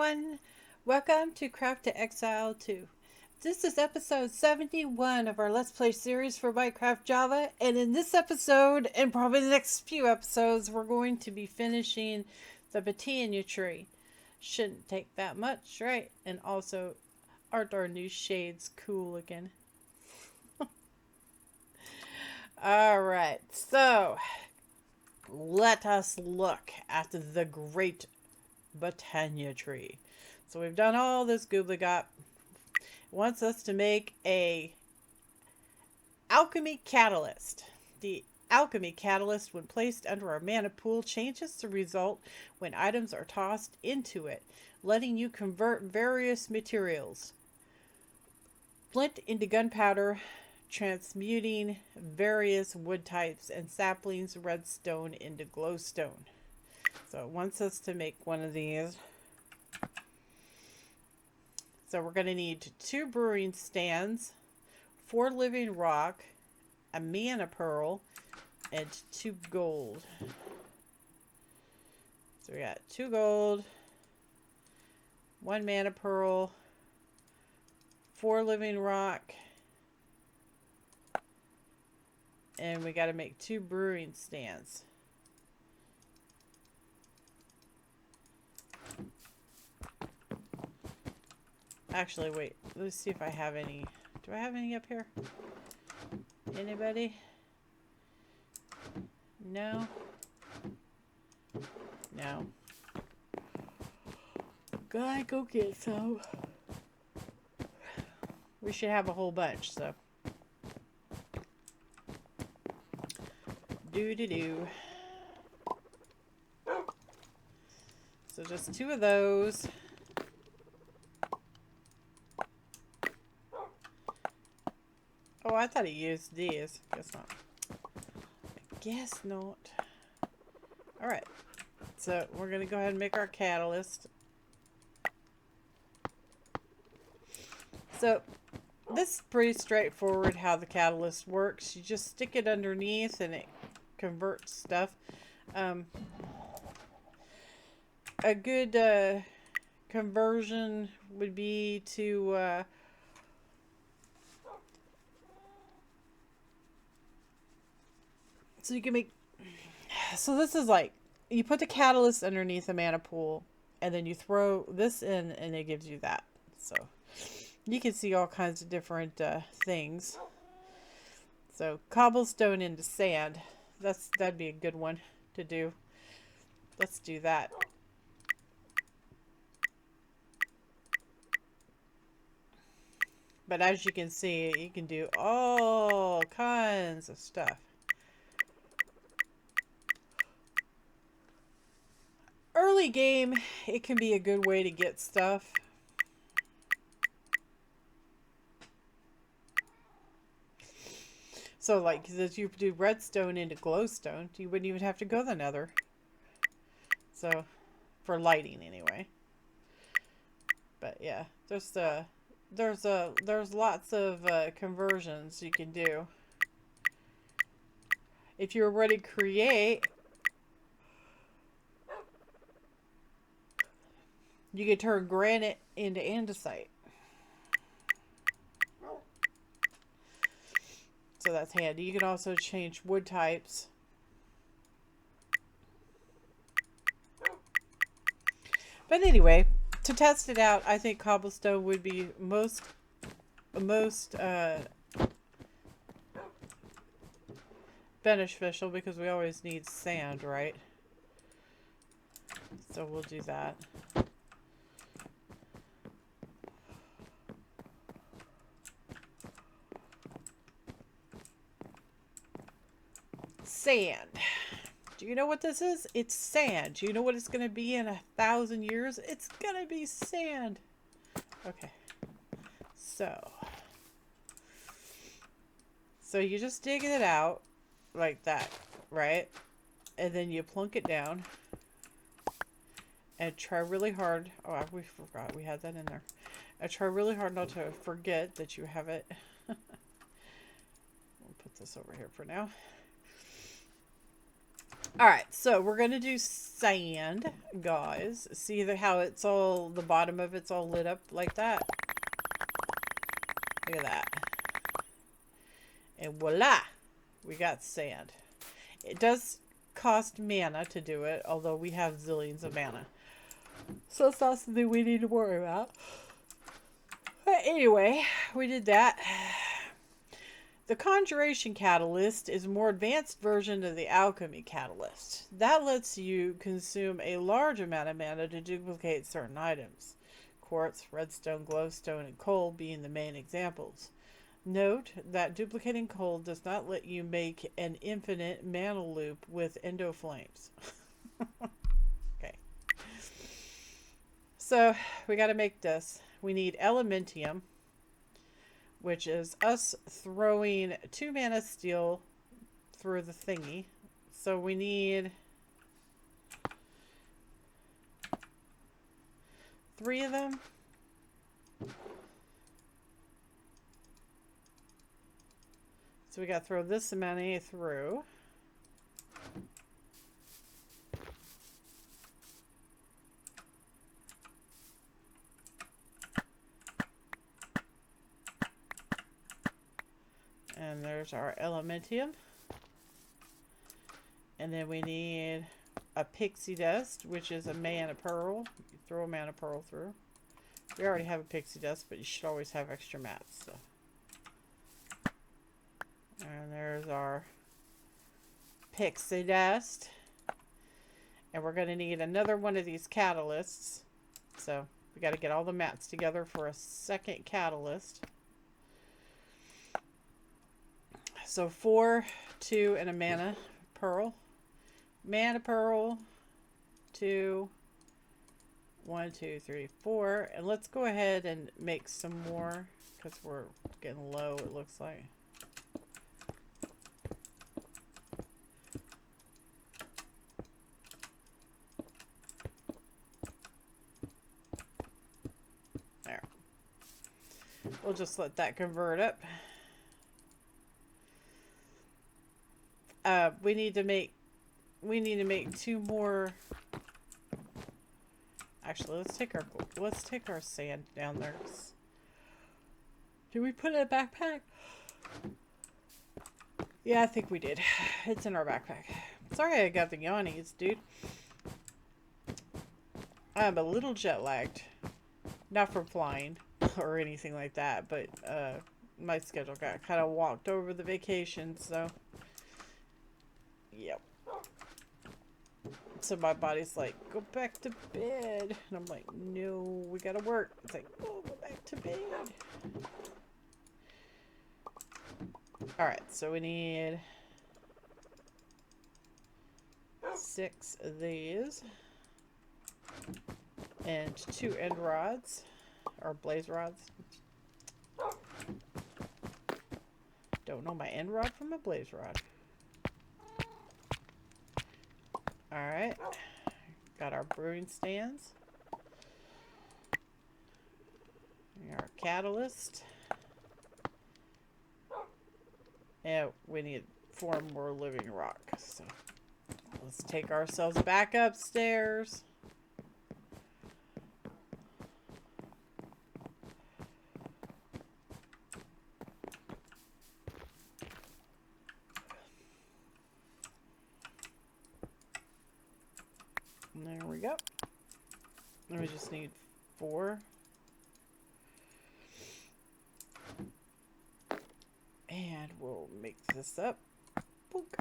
everyone. Welcome to Craft to Exile 2. This is episode 71 of our Let's Play series for Minecraft Java. And in this episode, and probably the next few episodes, we're going to be finishing the Botania tree. Shouldn't take that much, right? And also, aren't our new shades cool again? Alright, so let us look at the great Botania tree. So we've done all this goobly-gop. It wants us to make a alchemy catalyst. The alchemy catalyst, when placed under our mana pool, changes the result when items are tossed into it, letting you convert various materials. Flint into gunpowder, transmuting various wood types, and saplings, redstone into glowstone. So it wants us to make one of these. So we're going to need 2 brewing stands, 4 living rock, a mana pearl, and 2 gold. So we got 2 gold, 1 mana pearl, 4 living rock, and we got to make 2 brewing stands. Actually, wait. Let's see if I have any. Do I have any up here? Anybody? No? No. Gotta go get some. We should have a whole bunch, so. Do. So just 2 of those. Oh, I thought he used these. Guess not. I guess not. Alright. So, we're going to go ahead and make our catalyst. So, this is pretty straightforward how the catalyst works. You just stick it underneath and it converts stuff. A good conversion would be to... So you can make, so this is like, you put the catalyst underneath a mana pool, and then you throw this in, and it gives you that. So you can see all kinds of different things. So cobblestone into sand, that'd be a good one to do. Let's do that. But as you can see, you can do all kinds of stuff. Early game, it can be a good way to get stuff. So, like, if you do redstone into glowstone, you wouldn't even have to go the nether. So, for lighting anyway. But yeah, there's lots of conversions you can do. If you're ready to create, you can turn granite into andesite. So that's handy. You can also change wood types. But anyway, to test it out, I think cobblestone would be most beneficial because we always need sand, right? So we'll do that. Sand. Do you know what this is? It's sand. Do you know what it's going to be in 1,000 years? It's going to be sand. Okay. So you just dig it out like that, right? And then you plunk it down and try really hard. Oh, we forgot we had that in there. I try really hard not to forget that you have it. We'll put this over here for now. All right, so we're gonna do sand, guys. See how it's all, the bottom of it's all lit up like that? Look at that. And voila, we got sand. It does cost mana to do it, although we have zillions of mana. So it's not something we need to worry about. But anyway, we did that. The Conjuration Catalyst is a more advanced version of the Alchemy Catalyst. That lets you consume a large amount of mana to duplicate certain items. Quartz, redstone, glowstone, and coal being the main examples. Note that duplicating coal does not let you make an infinite mana loop with endo flames. Okay. So we got to make this. We need elementium, which is us throwing 2 mana steel through the thingy. So we need 3 of them. So we got to throw this many through. And there's our elementium. And then we need a pixie dust, which is a mana pearl. You throw a mana pearl through. We already have a pixie dust, but you should always have extra mats. So. And there's our pixie dust. And we're going to need another one of these catalysts. So we got to get all the mats together for a second catalyst. So 4, 2, and a mana pearl. Mana pearl, 2, 1, 2, 3, 4. And let's go ahead and make some more because we're getting low, it looks like. There. We'll just let that convert up. We need to make 2 more. Actually, let's take our sand down there. Did we put it in a backpack? Yeah, I think we did. It's in our backpack. Sorry I got the yawnies, dude. I'm a little jet lagged. Not from flying or anything like that, but my schedule got kind of walked over the vacation, so yep. So my body's like, go back to bed. And I'm like, no, we gotta work. It's like, oh, go back to bed. Alright, so we need 6 of these. And 2 end rods. Or blaze rods. Don't know my end rod from a blaze rod. Alright. Got our brewing stands. Our catalyst. And we need 4 more living rock. So let's take ourselves back upstairs. And there we go. And we just need 4. And we'll make this up. Book.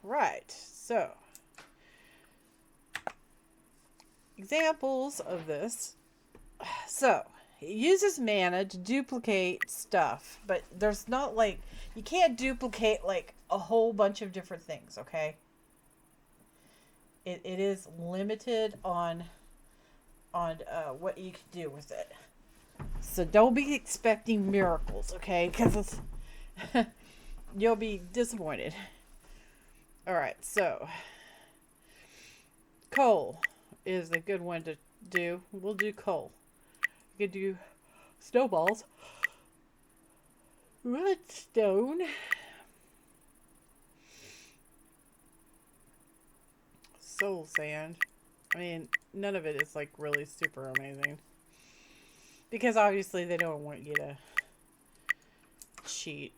Right, so examples of this. So it uses mana to duplicate stuff, but there's not like, you can't duplicate like a whole bunch of different things, okay? It is limited on what you can do with it. So don't be expecting miracles, okay? Because you'll be disappointed. Alright, so coal is a good one to do. We'll do coal. You could do snowballs. Redstone. soul sand. I mean, none of it is like really super amazing. Because obviously they don't want you to cheat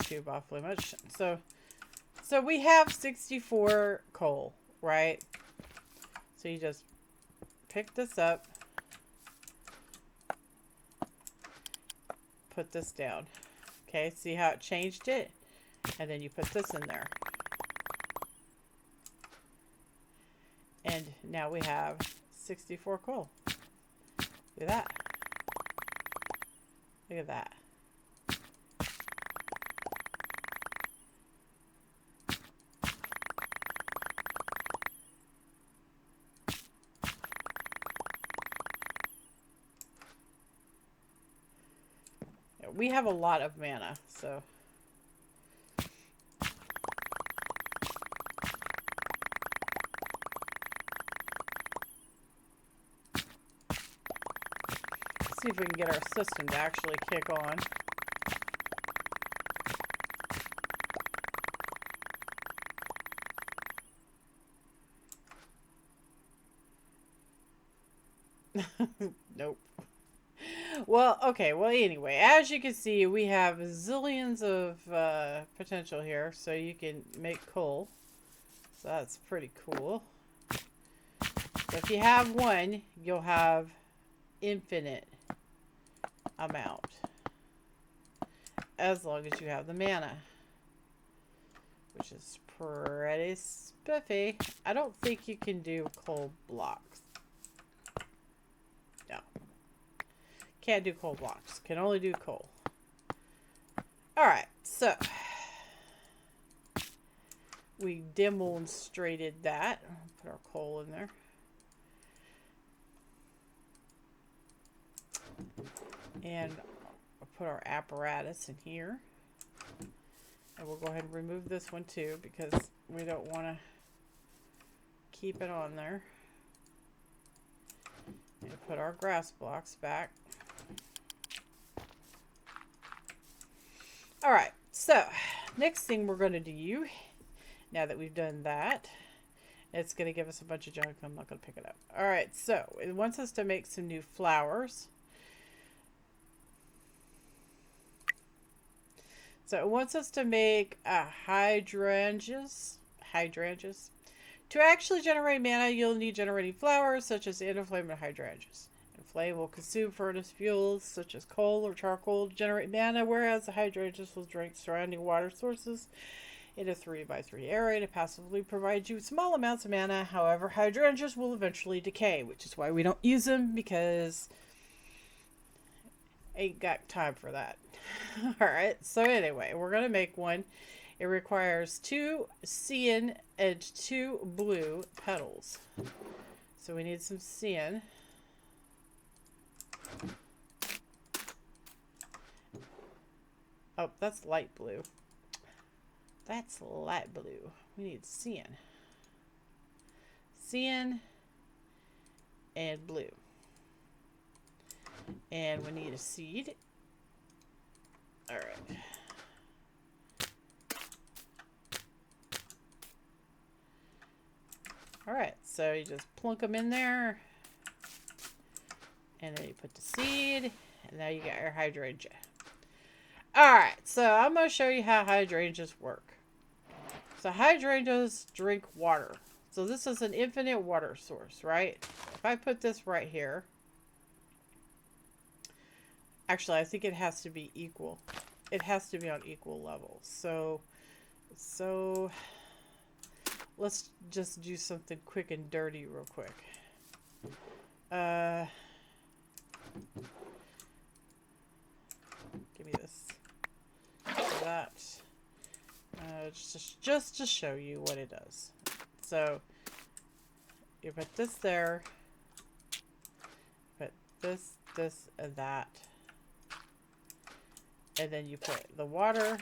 too awfully much. So we have 64 coal, right? So you just pick this up, put this down. Okay, see how it changed it? And then you put this in there. And now we have 64 coal. Look at that. Look at that. We have a lot of mana, so. Let's see if we can get our system to actually kick on. Nope. Well, okay. Well, anyway, as you can see, we have zillions of potential here, so you can make coal. So that's pretty cool. So if you have one, you'll have infinite amount. As long as you have the mana. Which is pretty spiffy. I don't think you can do coal blocks. No. Can't do coal blocks. Can only do coal. Alright, so we demonstrated that. Put our coal in there. And I'll put our apparatus in here. And we'll go ahead and remove this one too because we don't want to keep it on there. And put our grass blocks back. Alright, so next thing we're going to do, now that we've done that, it's going to give us a bunch of junk. I'm not going to pick it up. Alright, so it wants us to make some new flowers. So it wants us to make hydrangeas. To actually generate mana, you'll need generating flowers such as endoflame and hydrangeas. And flame will consume furnace fuels such as coal or charcoal to generate mana, whereas the hydrangeas will drink surrounding water sources in a 3x3 area to passively provide you small amounts of mana. However, hydrangeas will eventually decay, which is why we don't use them because ain't got time for that. Alright, so anyway, we're going to make one. It requires 2 cyan and 2 blue petals. So we need some cyan. Oh, that's light blue. That's light blue. We need cyan. Cyan and blue. And we need a seed. Alright. Alright, so you just plunk them in there. And then you put the seed. And now you got your hydrangea. Alright, so I'm going to show you how hydrangeas work. So hydrangeas drink water. So this is an infinite water source, right? If I put this right here. Actually, I think it has to be equal. It has to be on equal levels. So let's just do something quick and dirty real quick. Give me this. So that. Just to show you what it does. So you put this there. Put this, and that. And then you put the water.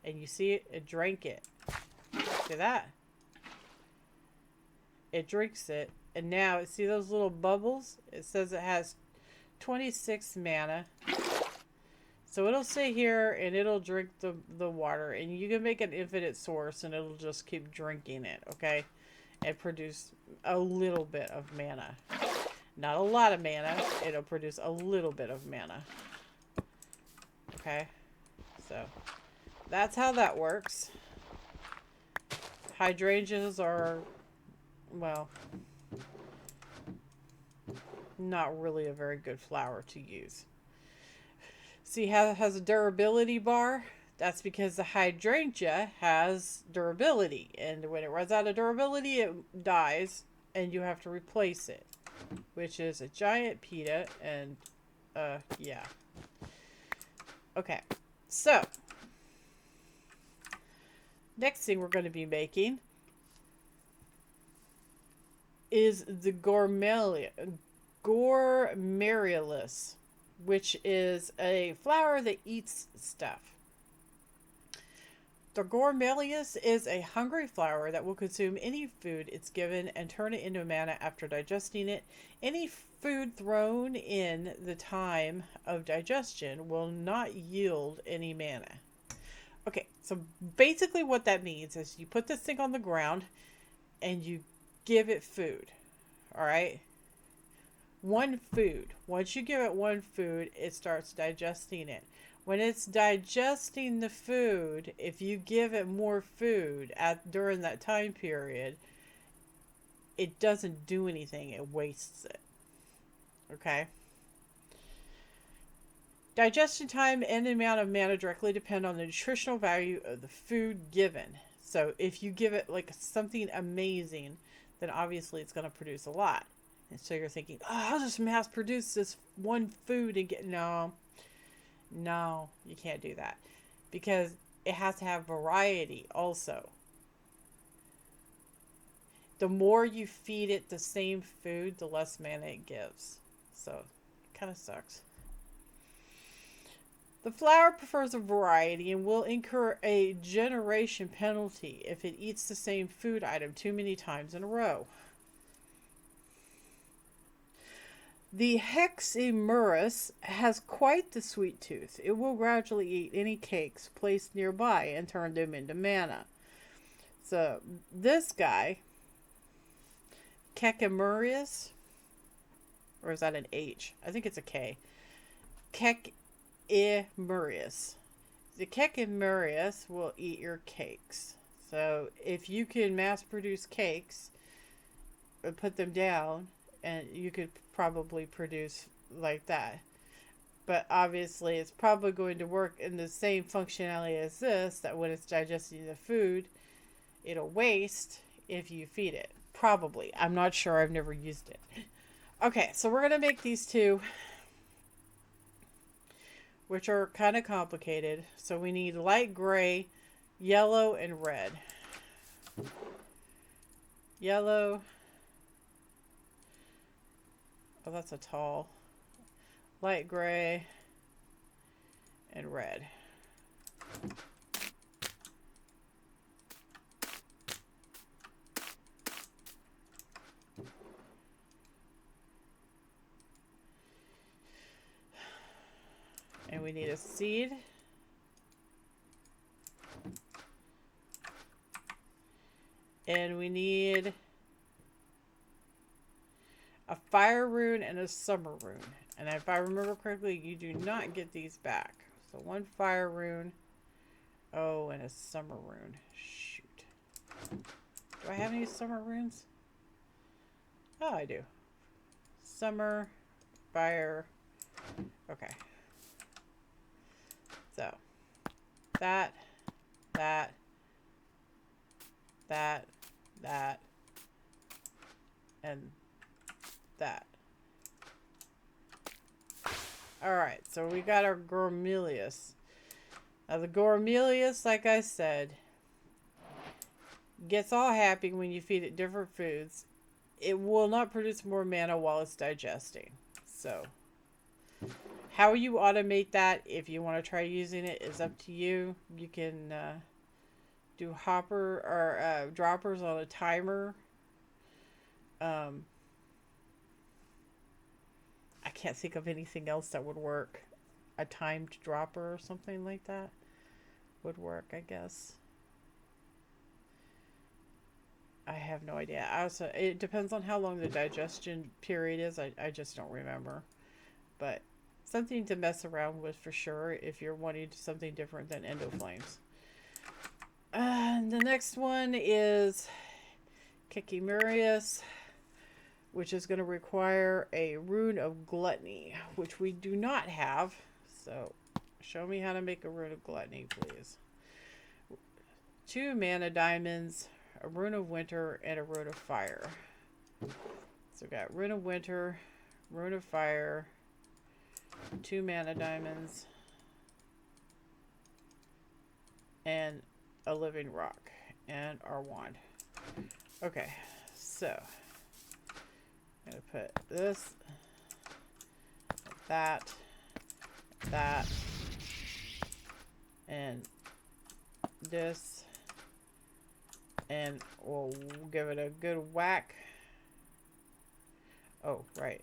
And you see it, it drank it. See that? It drinks it. And now, see those little bubbles? It says it has 26 mana. So it'll sit here and it'll drink the water, and you can make an infinite source and it'll just keep drinking it, okay? And produce a little bit of mana. Not a lot of mana. It'll produce a little bit of mana. Okay? So that's how that works. Hydrangeas are, well, not really a very good flower to use. See how it has a durability bar? That's because the hydrangea has durability. And when it runs out of durability, it dies. And you have to replace it. Which is a giant pita. And, yeah. Okay. So. Next thing we're going to be making is the Gormariolus, which is a flower that eats stuff. The Gormalius is a hungry flower that will consume any food it's given and turn it into mana after digesting it. Any food thrown in the time of digestion will not yield any mana. Okay, so basically what that means is you put this thing on the ground and you give it food. Alright? One food. Once you give it one food, it starts digesting it. When it's digesting the food, if you give it more food during that time period, it doesn't do anything. It wastes it. Okay? Digestion time and the amount of mana directly depend on the nutritional value of the food given. So if you give it like something amazing, then obviously it's going to produce a lot. And so you're thinking, oh, I'll just mass produce this one food and get... No, you can't do that. Because it has to have variety also. The more you feed it the same food, the less mana it gives. So, it kind of sucks. The flower prefers a variety and will incur a generation penalty if it eats the same food item too many times in a row. The Hexamerus has quite the sweet tooth. It will gradually eat any cakes placed nearby and turn them into mana. So this guy, Kekimurius, or is that an H? I think it's a K. Kekimurius. The Kekimurius will eat your cakes. So if you can mass produce cakes and put them down, and you could probably produce like that. But obviously it's probably going to work in the same functionality as this, that when it's digesting the food, it'll waste if you feed it. Probably. I'm not sure. I've never used it. Okay, so we're going to make these two, which are kind of complicated. So we need light gray, yellow, and red. Yellow. Oh, that's a tall. Light gray and red. And we need a seed. And we need a fire rune and a summer rune. And if I remember correctly, you do not get these back. So one fire rune. Oh, and a summer rune. Shoot. Do I have any summer runes? Oh, I do. Summer, fire. Okay. So, that, and that. Alright, so we got our Gormalius. Now the Gormalius, like I said, gets all happy when you feed it different foods. It will not produce more mana while it's digesting. So, how you automate that, if you want to try using it, is up to you. You can do hopper or droppers on a timer. I can't think of anything else that would work. a timed dropper or something like that would work, I guess. I have no idea. Also, it depends on how long the digestion period is. I just don't remember. But something to mess around with for sure if you're wanting something different than Endoflames. And the next one is Kikimurius, which is going to require a rune of gluttony, which we do not have. So show me how to make a rune of gluttony, please. 2 mana diamonds, a rune of winter, and a rune of fire. So we got rune of winter, rune of fire, 2 mana diamonds, and a living rock, and our wand. Okay, so I'm going to put this, that, and this, and we'll give it a good whack. Oh, right.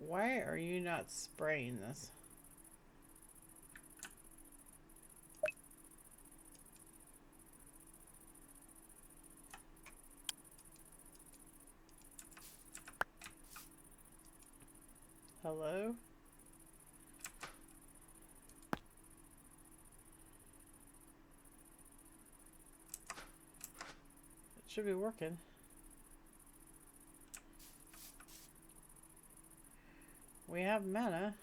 Why are you not spraying this? Hello? It should be working. We have mana.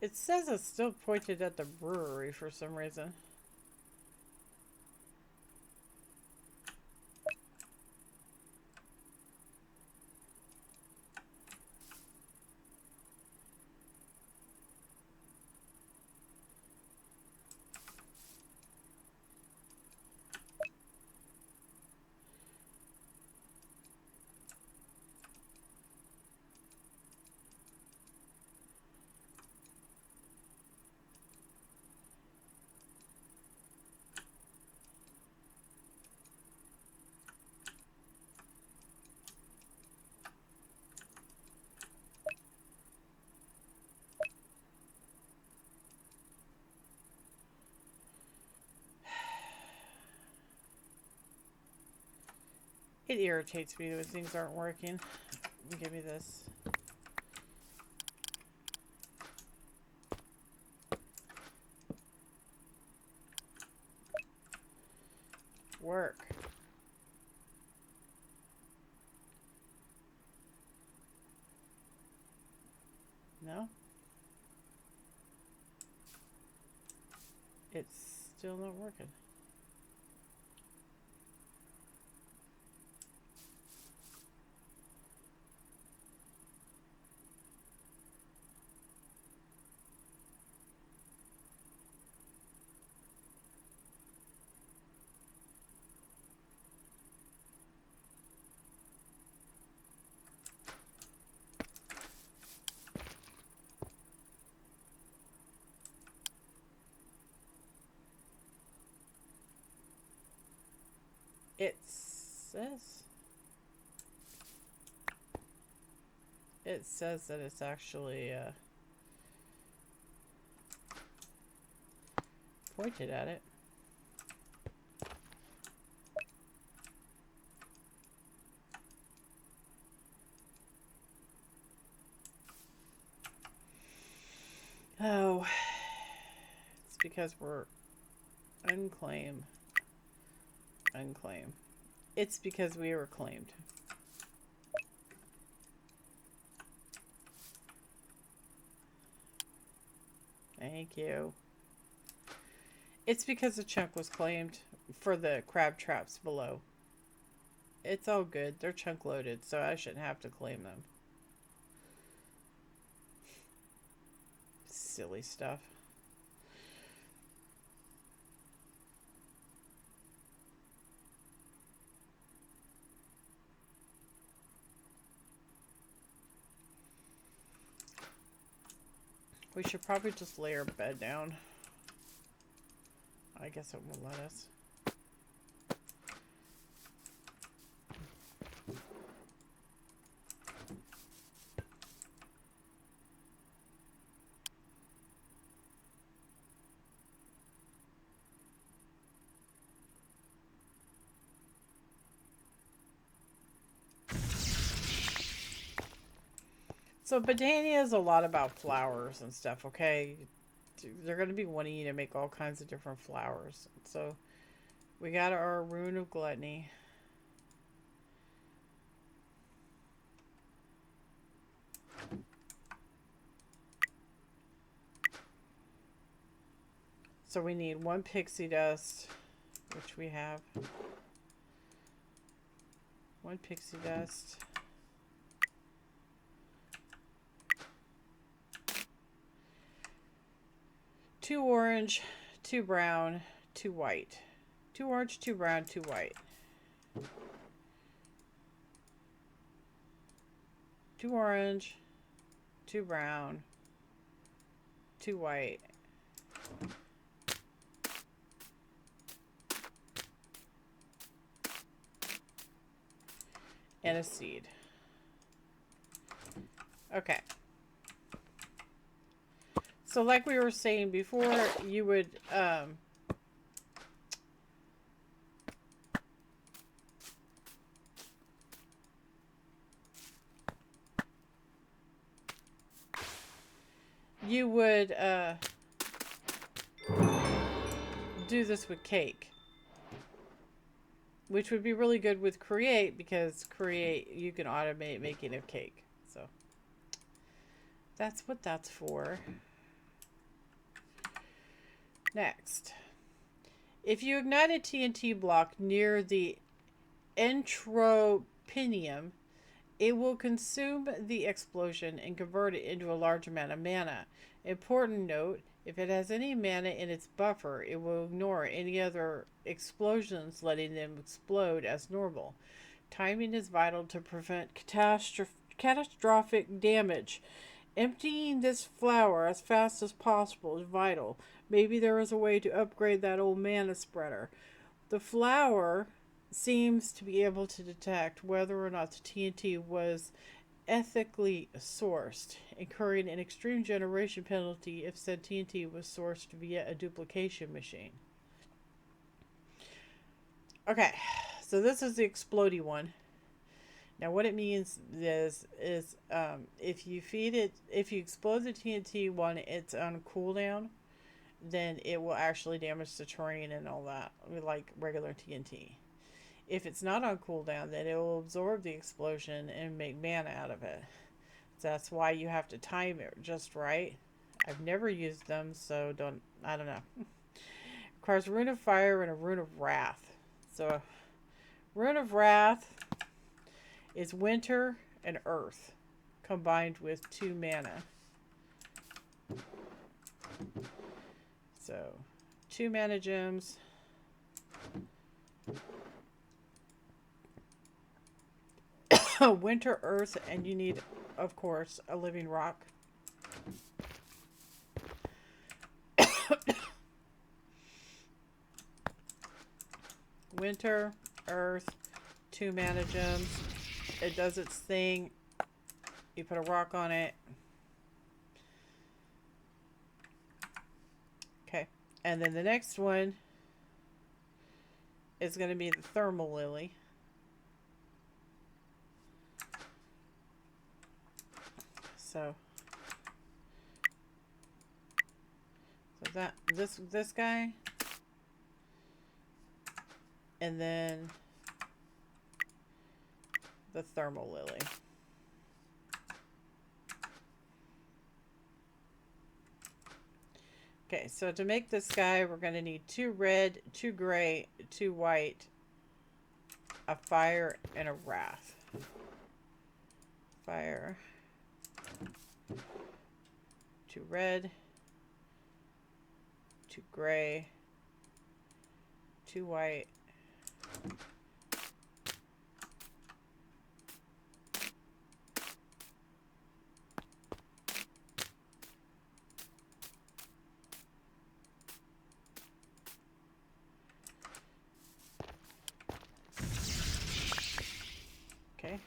It says it's still pointed at the brewery for some reason. It irritates me when things aren't working. Give me this. Work. No? It's still not working. It says that it's actually pointed at it. Oh, it's because we're unclaim. It's because we were claimed. Thank you. It's because a chunk was claimed for the crab traps below. It's all good. They're chunk loaded, so I shouldn't have to claim them. Silly stuff. We should probably just lay our bed down. I guess it won't let us. So Botania is a lot about flowers and stuff, okay? They're going to be wanting you to make all kinds of different flowers. So we got our Rune of Gluttony. So we need 1 pixie dust, which we have. 1 pixie dust. 2 orange, 2 brown, 2 white. 2 orange, 2 brown, 2 white. 2 orange, 2 brown, 2 white. And a seed. Okay. So like we were saying before, you would do this with cake, which would be really good with create, because create you can automate making of cake. So that's what that's for. Next, if you ignite a TNT block near the entropinium, it will consume the explosion and convert it into a large amount of mana. Important note, if it has any mana in its buffer, it will ignore any other explosions, letting them explode as normal. Timing is vital to prevent catastrophic damage. Emptying this flower as fast as possible is vital. Maybe there is a way to upgrade that old mana spreader. The flower seems to be able to detect whether or not the TNT was ethically sourced, incurring an extreme generation penalty if said TNT was sourced via a duplication machine. Okay, so this is the explodey one. Now what it means is if you feed it, if you explode the TNT when it's on cooldown, then it will actually damage the terrain and all that, like regular TNT. If it's not on cooldown, then it will absorb the explosion and make mana out of it. So that's why you have to time it just right. I've never used them, so I don't know. Requires a Rune of Fire and a Rune of Wrath. So Rune of Wrath is winter and earth combined with 2 mana. So 2 mana gems. Winter, earth, and you need, of course, a living rock. Winter, earth, 2 mana gems. It does its thing. You put a rock on it. Okay. And then the next one is going to be the thermal lily. So that this guy, and then the thermal lily. Okay, so to make this guy, we're going to need 2 red, 2 gray, 2 white, a fire, and a wrath. Fire. 2 red, 2 gray, 2 white. Okay.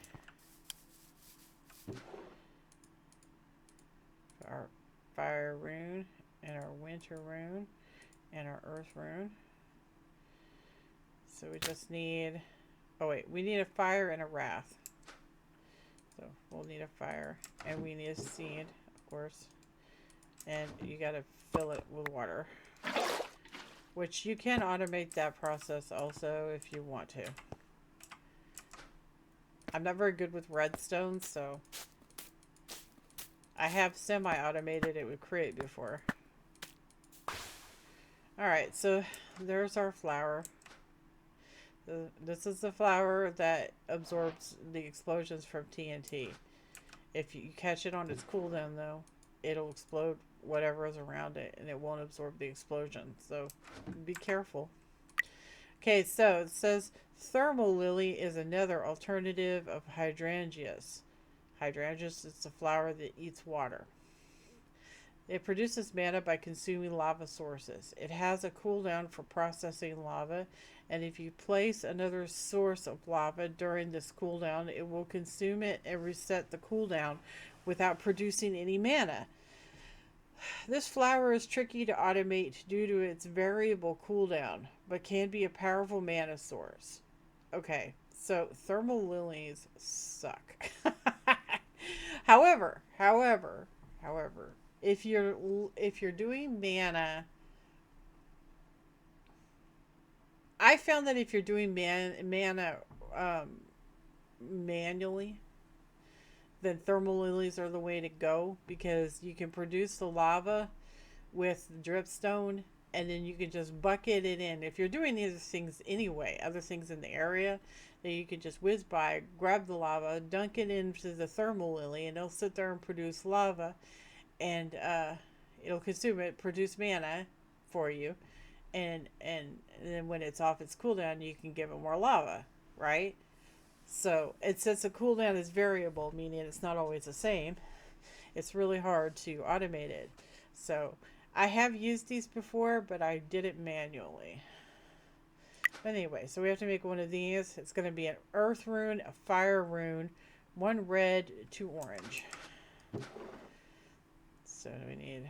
Our fire rune, and our winter rune, and our earth rune. So we just need, oh wait, we need a fire and a wrath. So we'll need a fire, and we need a seed, of course. And you gotta fill it with water, which you can automate that process also if you want to. I'm not very good with redstone, so I have semi-automated it would create before. Alright, so there's our flower. This is the flower that absorbs the explosions from TNT. If you catch it on its cooldown, though, it'll explode whatever is around it, and it won't absorb the explosion. So be careful. Okay, so it says thermal lily is another alternative of hydrangeas. Hydrangeas is the flower that eats water. It produces mana by consuming lava sources. It has a cooldown for processing lava, and if you place another source of lava during this cooldown, it will consume it and reset the cooldown without producing any mana. This flower is tricky to automate due to its variable cooldown, but can be a powerful mana source. Okay, so thermal lilies suck. However, if you're doing mana, I found that if you're doing mana manually, then thermal lilies are the way to go, because you can produce the lava with dripstone, and then you can just bucket it in. If you're doing these things anyway, other things in the area, then you can just whiz by, grab the lava, dunk it into the thermal lily, and it'll sit there and produce lava, and it'll consume it, produce mana for you, and then when it's off its cooldown, you can give it more lava, right? So it says the cooldown is variable, meaning it's not always the same. It's really hard to automate it. So I have used these before, but I did it manually. But anyway, so we have to make one of these. It's going to be an earth rune, a fire rune, 1 red, 2 orange. So we need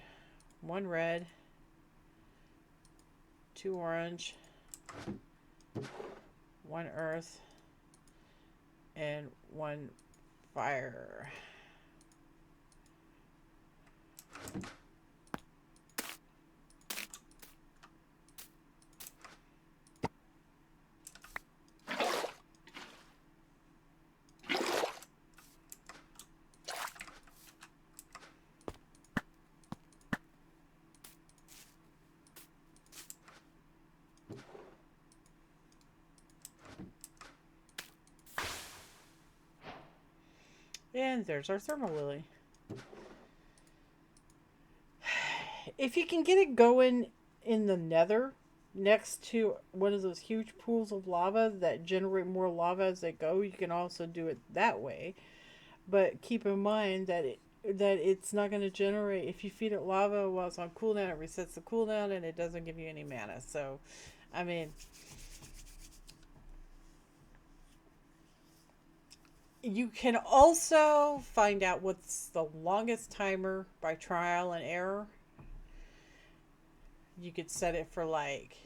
1 red, 2 orange, 1 earth, and 1 fire. And there's our thermal lily. If you can get it going in the nether, next to one of those huge pools of lava that generate more lava as they go, you can also do it that way. But keep in mind that it's not going to generate, if you feed it lava while it's on cooldown, it resets the cooldown and it doesn't give you any mana. So, I mean, you can also find out what's the longest timer by trial and error. You could set it for like,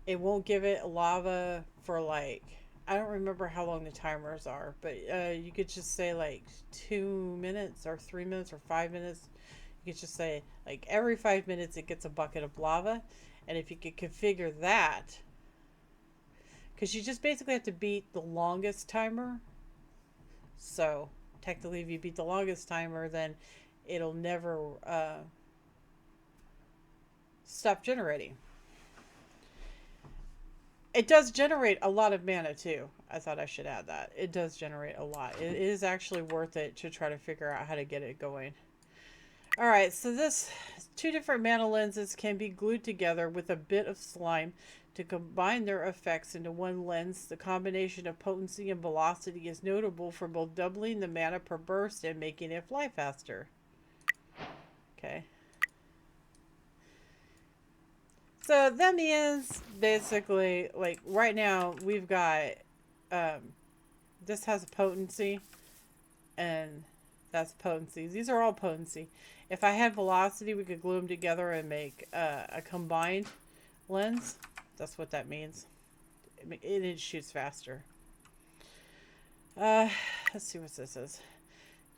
it won't give it lava for like, I don't remember how long the timers are, but you could just say like 2 minutes or 3 minutes or 5 minutes. You could just say like every 5 minutes it gets a bucket of lava. And if you could configure that, because you just basically have to beat the longest timer. So technically, if you beat the longest timer, then it'll never stop generating. It does generate a lot of mana too. I thought I should add that. It does generate a lot. It is actually worth it to try to figure out how to get it going. Alright, so this two different mana lenses can be glued together with a bit of slime to combine their effects into one lens. The combination of potency and velocity is notable for both doubling the mana per burst and making it fly faster. Okay. So that means basically, like right now we've got, this has a potency and that's potency. These are all potency. If I had velocity, we could glue them together and make a combined lens. That's what that means. It shoots faster. Let's see what this is.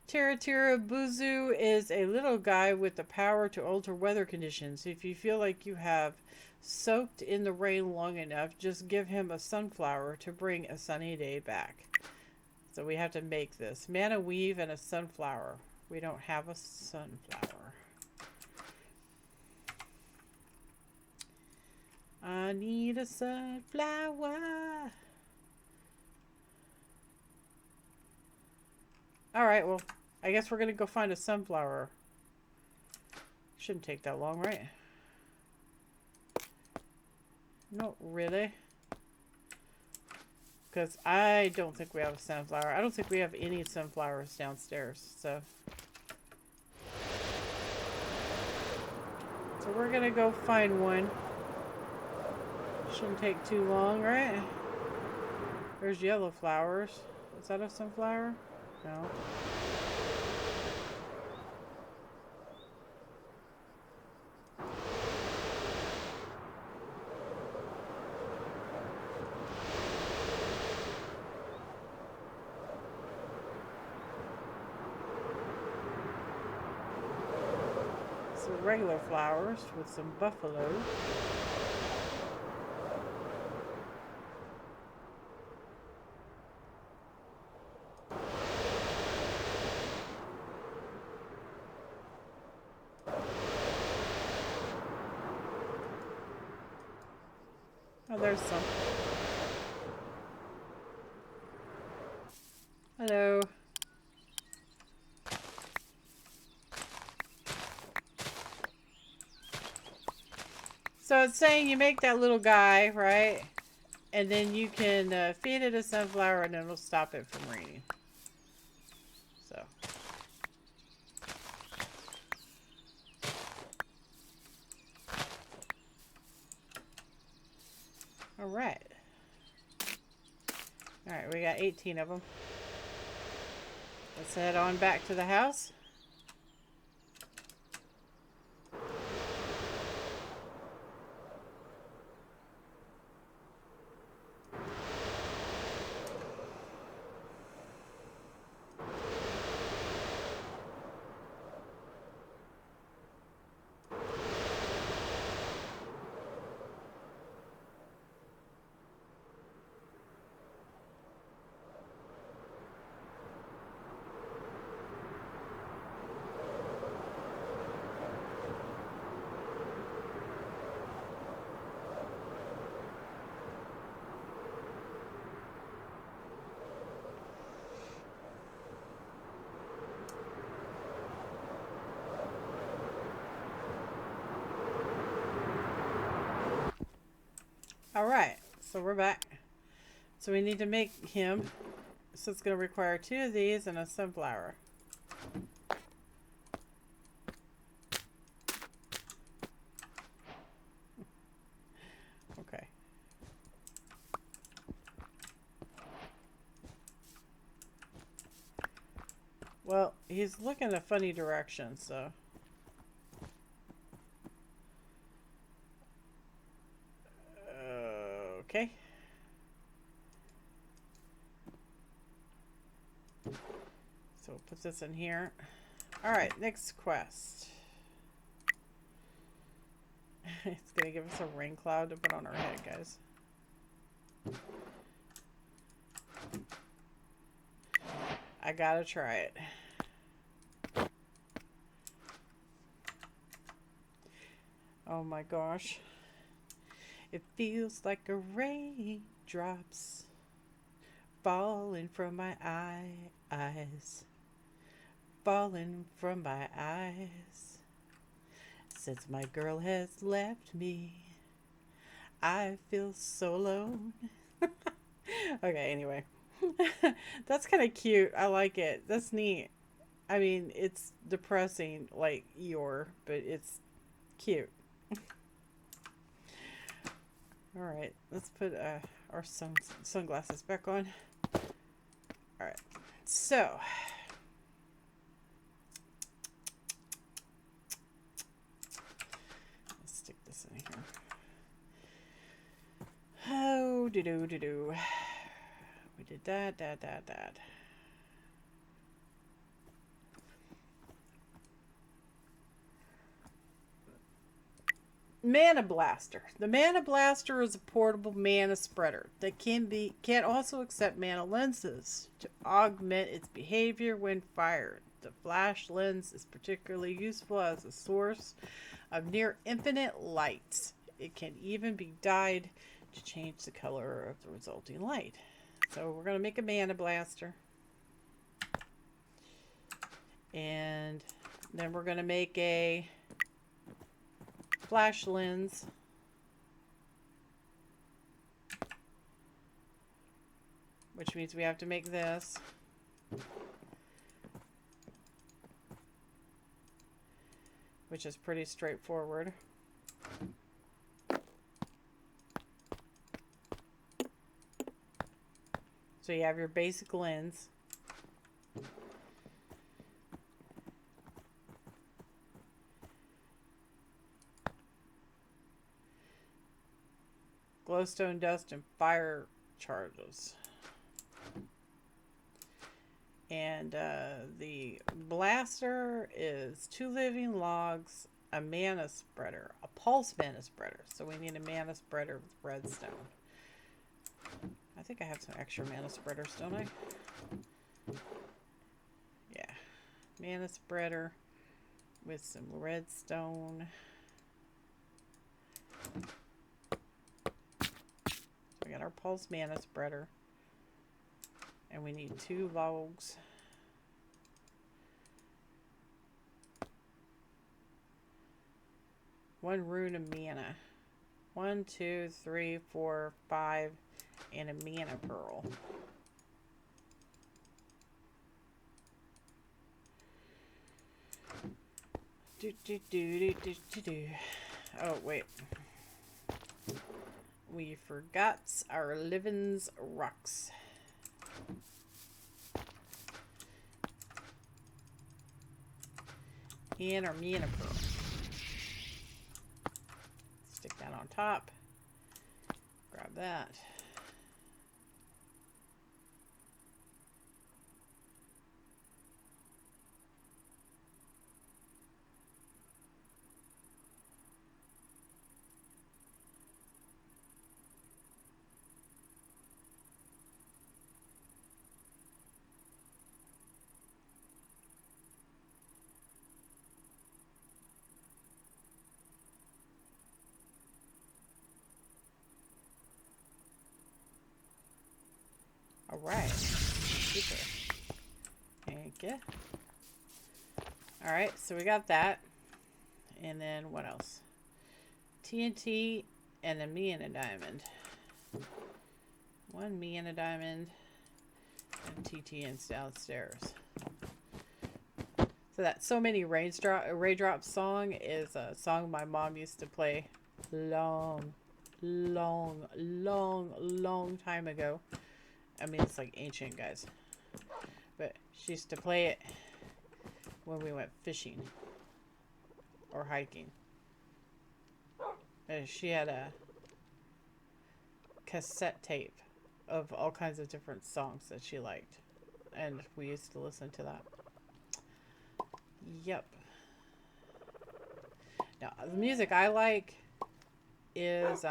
Tira Buzu is a little guy with the power to alter weather conditions. If you feel like you have soaked in the rain long enough, just give him a sunflower to bring a sunny day back. So we have to make this. Mana weave and a sunflower. We don't have a sunflower. I need a sunflower. Alright, well, I guess we're going to go find a sunflower. Shouldn't take that long, right? Not really. Because I don't think we have a sunflower. I don't think we have any sunflowers downstairs, so. So we're going to go find one. Shouldn't take too long, right? There's yellow flowers. Is that a sunflower? No. Some regular flowers with some buffalo. Oh, there's some. Hello. So it's saying you make that little guy, right? And then you can feed it a sunflower and it'll stop it from raining. So. Alright. Alright, we got 18 of them. Let's head on back to the house. Alright, so we're back. So we need to make him. So it's going to require 2 of these and a sunflower. Okay. Well, he's looking a funny direction, so. Okay. So we'll put this in here. Alright, next quest. It's gonna give us a rain cloud to put on our head, guys. I gotta try it. Oh my gosh. It feels like a raindrops falling from my eyes. Falling from my eyes. Since my girl has left me, I feel so alone. Okay, anyway. That's kind of cute. I like it. That's neat. I mean, it's depressing like Eeyore, but it's cute. All right, let's put our sunglasses back on. All right, so let's stick this in here. Oh, do. We did that. Mana Blaster. The Mana Blaster is a portable mana spreader that can also accept mana lenses to augment its behavior when fired. The flash lens is particularly useful as a source of near infinite light. It can even be dyed to change the color of the resulting light. So we're going to make a Mana Blaster. And then we're going to make a flash lens. Which means we have to make this. Which is pretty straightforward. So you have your basic lens. Glowstone dust and fire charges. And the blaster is 2 living logs, a mana spreader, a pulse mana spreader. So we need a mana spreader with redstone. I think I have some extra mana spreaders, don't I? Yeah. Mana spreader with some redstone. We got our pulse mana spreader. And we need 2 logs. One rune of mana. 1, 2, 3, 4, 5, and a mana pearl. Oh, wait. We forgot our livings rocks. And our mana pearl. Stick that on top. Grab that. All right. Super. Thank you. All right, so we got that. And then what else? TNT and a mana diamond. 1 mana diamond and TTN's downstairs. So that So Many Raindrops song is a song my mom used to play long time ago. I mean, it's like ancient, guys. But she used to play it when we went fishing or hiking. And she had a cassette tape of all kinds of different songs that she liked. And we used to listen to that. Yep. Now, the music I like is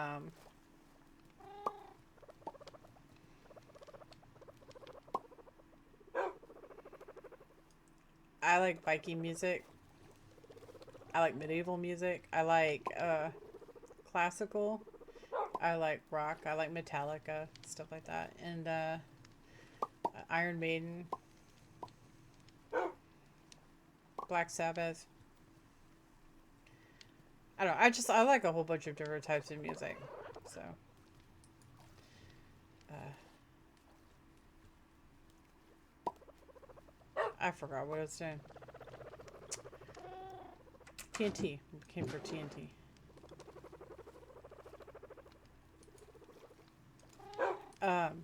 I like Viking music. I like medieval music. I like classical. I like rock. I like Metallica, stuff like that. And Iron Maiden, Black Sabbath. I don't know. I like a whole bunch of different types of music. So, I forgot what I was saying. TNT. Came for TNT.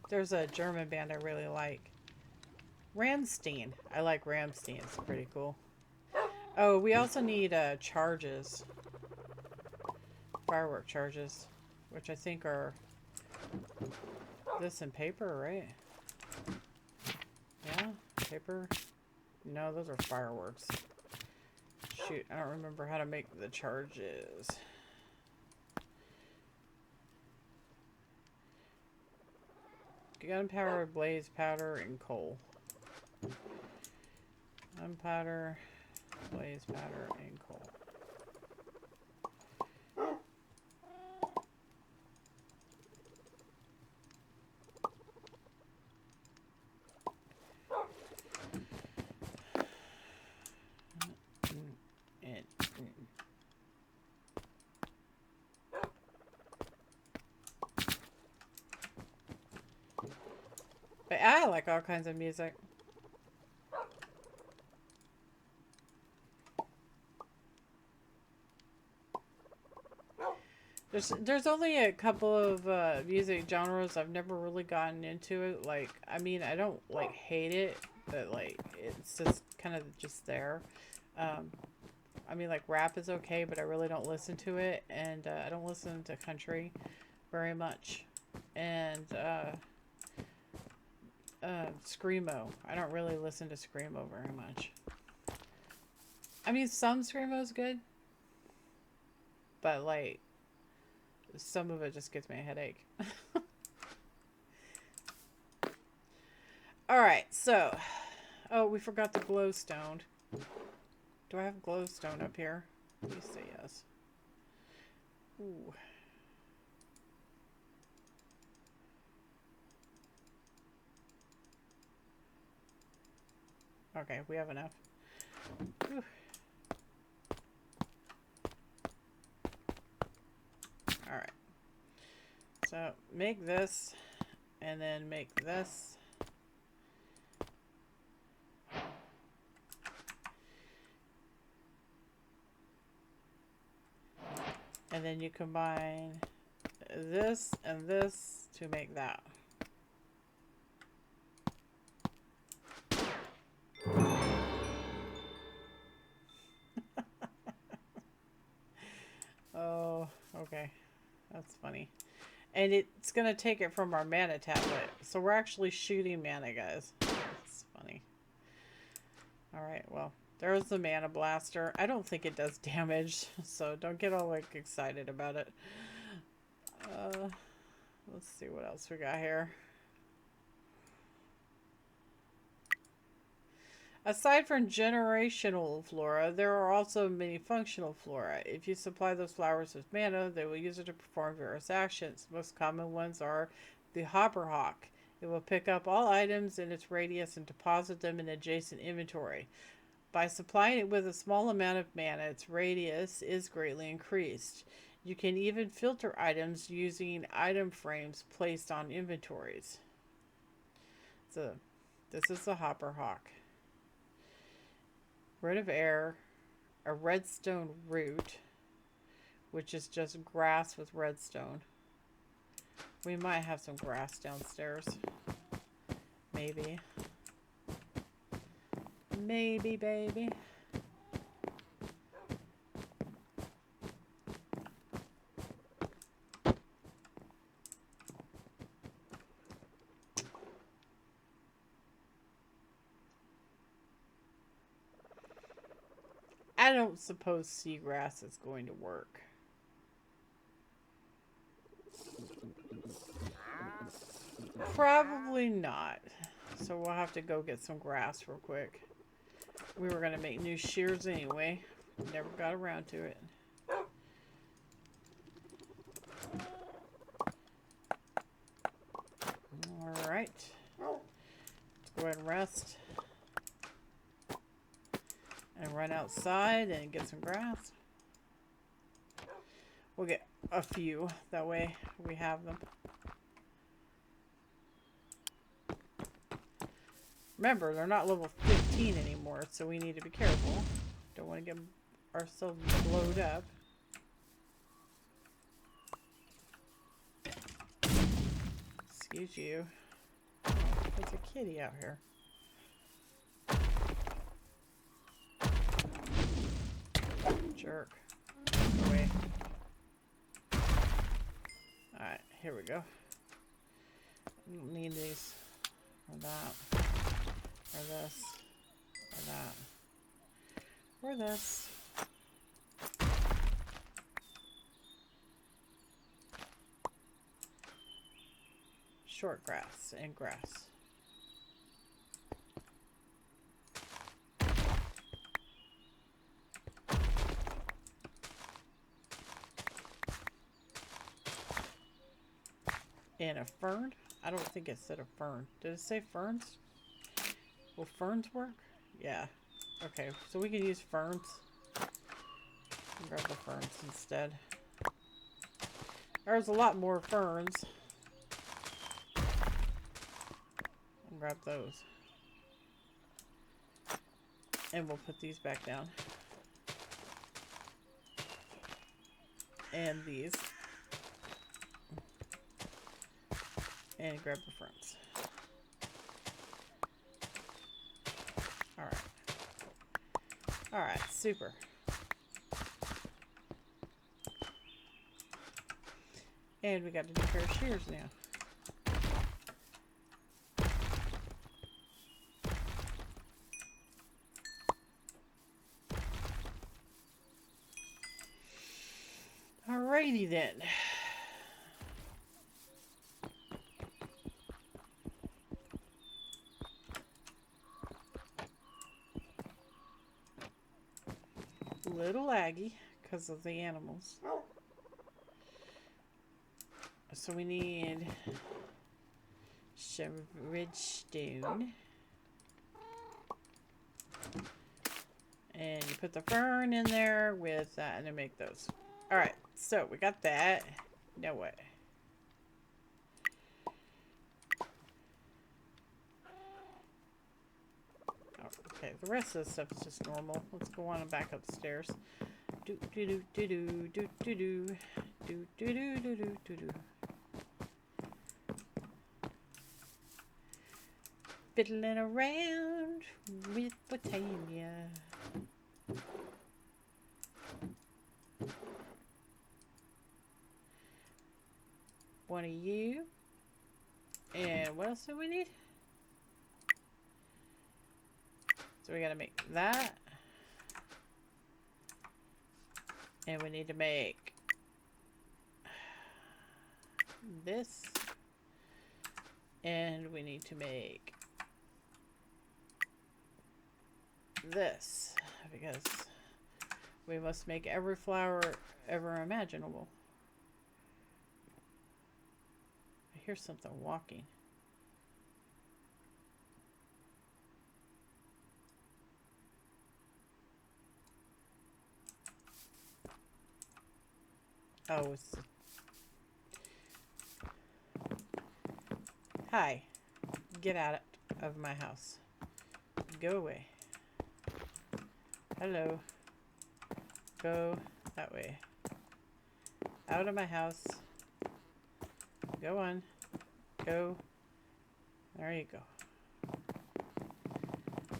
There's a German band I really like. Rammstein. I like Rammstein. It's pretty cool. Oh, we also need charges. Firework charges. Which I think are this in paper, right? Yeah? Paper? No, those are fireworks. Shoot, I don't remember how to make the charges. Gunpowder, blaze powder, and coal. Gunpowder, blaze powder, and coal. But I like all kinds of music. There's only a couple of music genres I've never really gotten into it. Like, I mean, I don't like hate it, but like it's just kind of just there. I mean, like rap is okay, but I really don't listen to it, and I don't listen to country very much. And screamo, I don't really listen to screamo very much. I mean, some screamo is good, but like some of it just gives me a headache. Alright, so. Oh, we forgot the glowstone. Do I have glowstone up here? Please say yes. Ooh. Okay, we have enough. Whew. Alright. So, make this, and then make this. And then you combine this and this to make that. Oh, okay. That's funny. And it's going to take it from our mana tablet. So we're actually shooting mana, guys. That's funny. Alright, well, there's the mana blaster. I don't think it does damage, so don't get all like excited about it. Let's see what else we got here. Aside from generational flora, there are also many functional flora. If you supply those flowers with mana, they will use it to perform various actions. Most common ones are the hopper hawk. It will pick up all items in its radius and deposit them in adjacent inventory. By supplying it with a small amount of mana, its radius is greatly increased. You can even filter items using item frames placed on inventories. So, this is the hopper hawk. Root of air, a redstone root, which is just grass with redstone. We might have some grass downstairs. Maybe. Maybe, baby. I don't suppose seagrass is going to work. Probably not. So we'll have to go get some grass real quick. We were going to make new shears anyway. Never got around to it. Alright. Let's go ahead and rest. And run outside and get some grass. We'll get a few. That way we have them. Remember, they're not level 15 anymore, so we need to be careful. Don't want to get ourselves blowed up. Excuse you. There's a kitty out here. Jerk. Go away. Alright, here we go. We don't need these. Or that. Or this. Or that. Or this. Short grass and grass. And a fern? I don't think it said a fern. Did it say ferns? Will ferns work? Yeah. Okay, so we can use ferns. Grab the ferns instead. There's a lot more ferns. I'll grab those. And we'll put these back down. And these. And grab the ferns. Alright. Alright, super. And we got a new pair of shears now. Alrighty then. Little laggy because of the animals. So we need some redstone. And you put the fern in there with that and then make those. Alright, so we got that. Now what? Okay, the rest of the stuff is just normal. Let's go on and back upstairs. Do do do do do do do do do do do do do do do. Fiddling around with Botania. One of you. And what else do we need? So we gotta make that. And we need to make this. And we need to make this. Because we must make every flower ever imaginable. I hear something walking. Oh, it's... Hi. Get out of my house. Go away. Hello. Go that way. Out of my house. Go on. Go. There you go.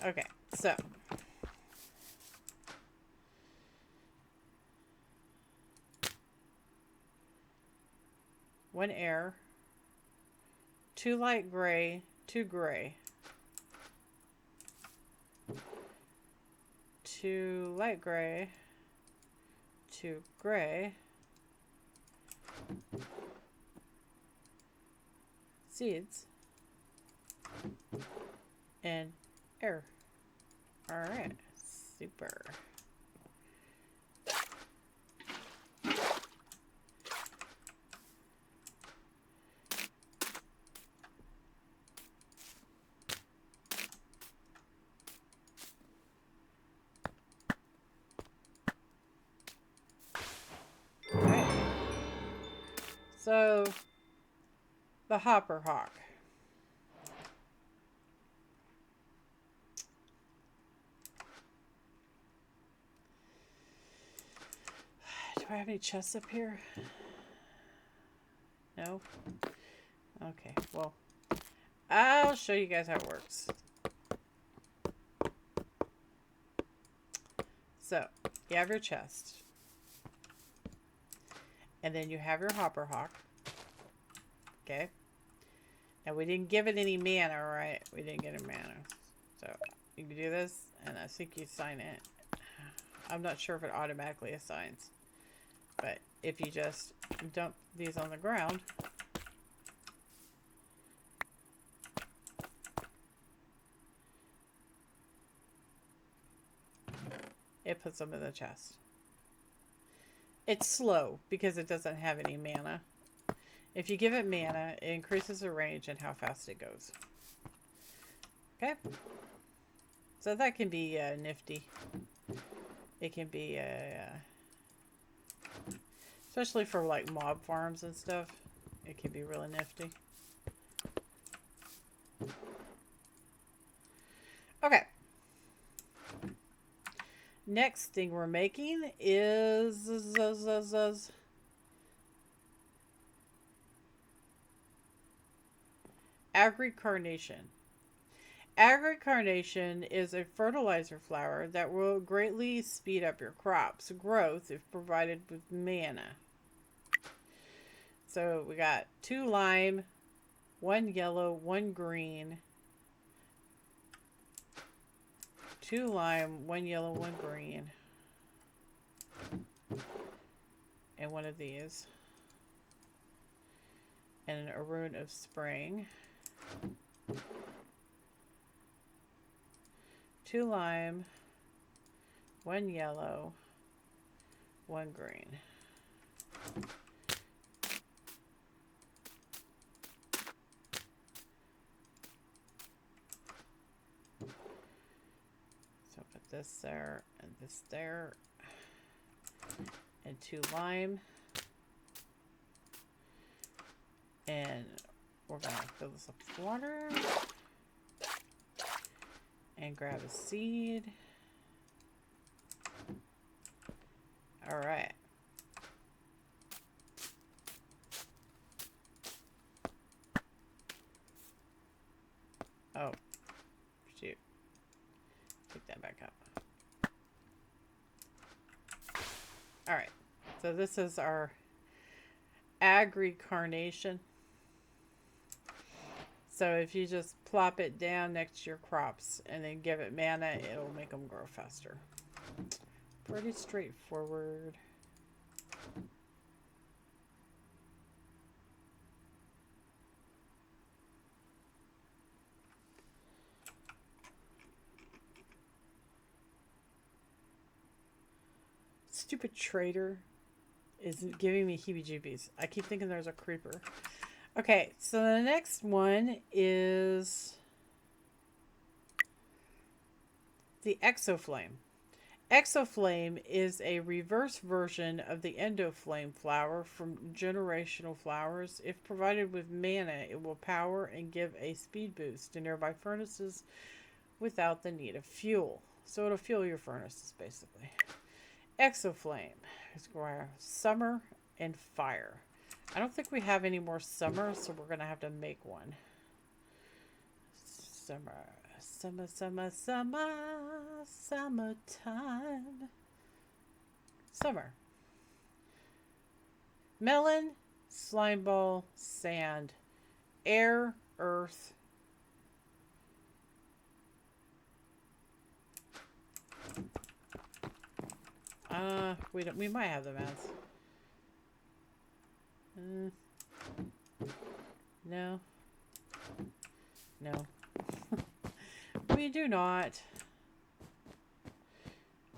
Okay, so. One air. 2 light gray. 2 gray. 2 light gray. 2 gray. Seeds. And air. Alright. Super. So, the hopper hawk. Do I have any chests up here? No? Okay, well, I'll show you guys how it works. So, you have your chest. And then you have your hopper hawk. Okay? Now, we didn't give it any mana, right? We didn't get a mana. So, you can do this, and I think you assign it. I'm not sure if it automatically assigns. But if you just dump these on the ground, it puts them in the chest. It's slow because it doesn't have any mana. If you give it mana, it increases the range and how fast it goes. Okay? So that can be nifty. It can be, especially for like mob farms and stuff, it can be really nifty. Okay. Next thing we're making is agri-carnation. Agri-carnation is a fertilizer flower that will greatly speed up your crop's growth if provided with mana. So we got 2 lime, 1 yellow, 1 green. 2 lime, 1 yellow, 1 green. And one of these. And a rune of spring. 2 lime, 1 yellow, 1 green. So put this there and this there. And 2 lime. And we're going to fill this up with water. And grab a seed. Alright. Oh. Shoot. Take that back up. Alright. So this is our agri-carnation. So if you just plop it down next to your crops and then give it mana, it'll make them grow faster. Pretty straightforward. Stupid trader is giving me heebie-jeebies. I keep thinking there's a creeper. Okay, so the next one is the Exoflame. Exoflame is a reverse version of the Endoflame flower from generational flowers. If provided with mana, it will power and give a speed boost to nearby furnaces without the need of fuel. So it'll fuel your furnaces, basically. Exoflame is summer and fire. I don't think we have any more summer, so we're going to have to make one. Summer. Summer, summer, summer. Summertime. Summer. Melon, slime ball, sand, air, earth. We might have the mats. No. No. We do not.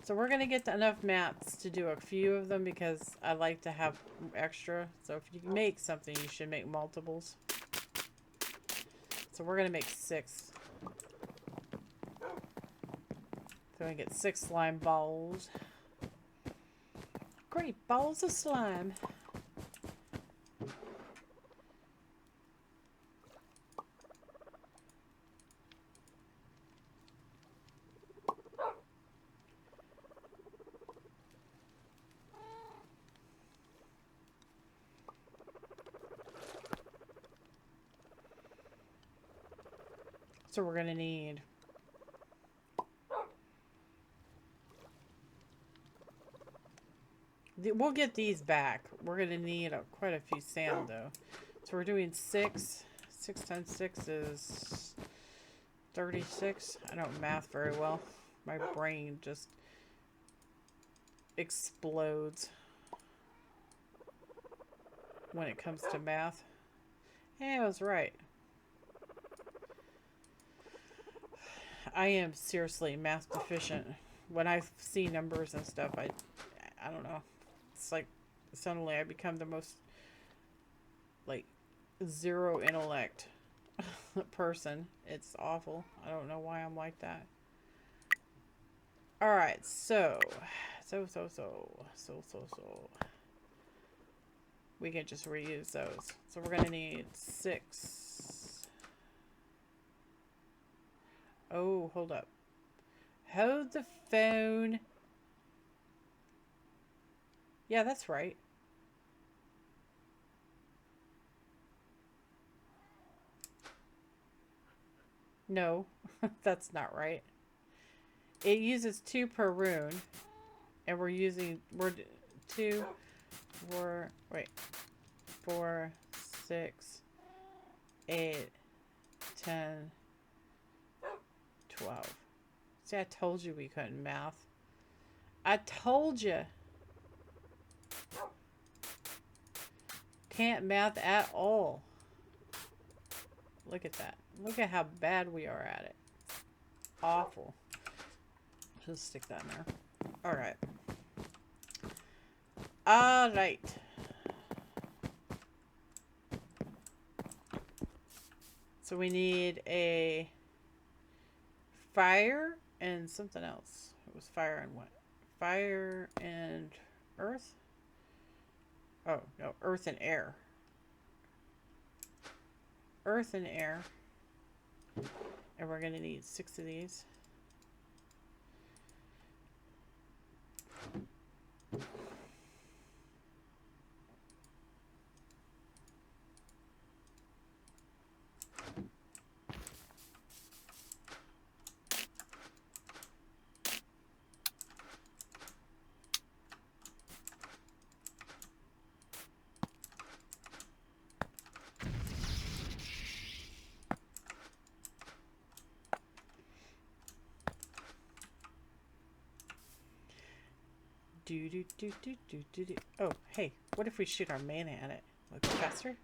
So we're going to get enough mats to do a few of them because I like to have extra. So if you make something, you should make multiples. So we're going to make 6. So we get 6 slime balls. Great balls of slime. So we're going to need... We'll get these back. We're going to need quite a few sand, though. So we're doing 6. 6 times 6 is 36. I don't math very well. My brain just explodes when it comes to math. Hey, I was right. I am seriously math deficient. When I see numbers and stuff, I don't know. It's like suddenly I become the most like zero intellect person. It's awful. I don't know why I'm like that. All right, so we can just reuse those. So we're gonna need 6. Oh, hold up. Hold the phone. Yeah, that's right. No, that's not right. It uses 2 per rune, and we're 2, 4, wait, 4, 6, 8, 10, 12. See, I told you we couldn't math. I told you. Can't math at all. Look at that. Look at how bad we are at it. Awful. Just stick that in there. Alright. Alright. So we need a fire and something else. It was fire and what? Fire and earth? Oh, no. Earth and air. Earth and air. And we're going to need 6 of these. Oh, hey, what if we shoot our mana at it? Will it go faster?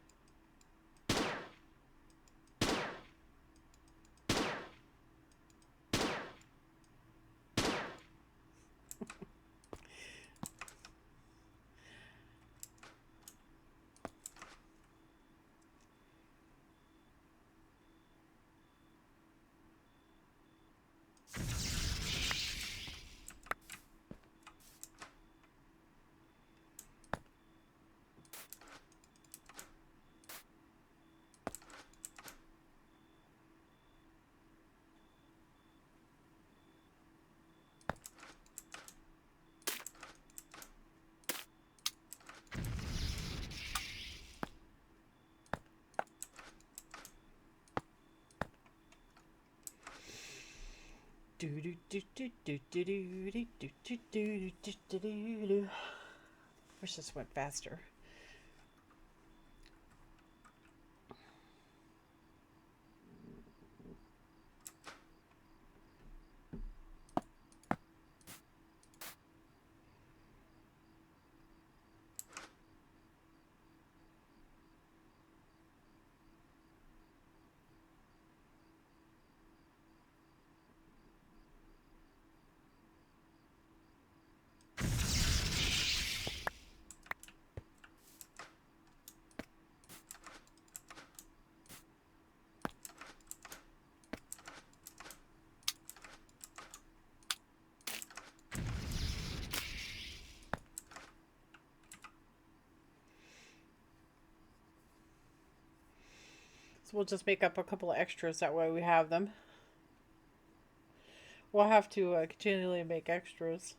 Wish this went faster. So we'll just make up a couple of extras, that way we have them. We'll have to continually make extras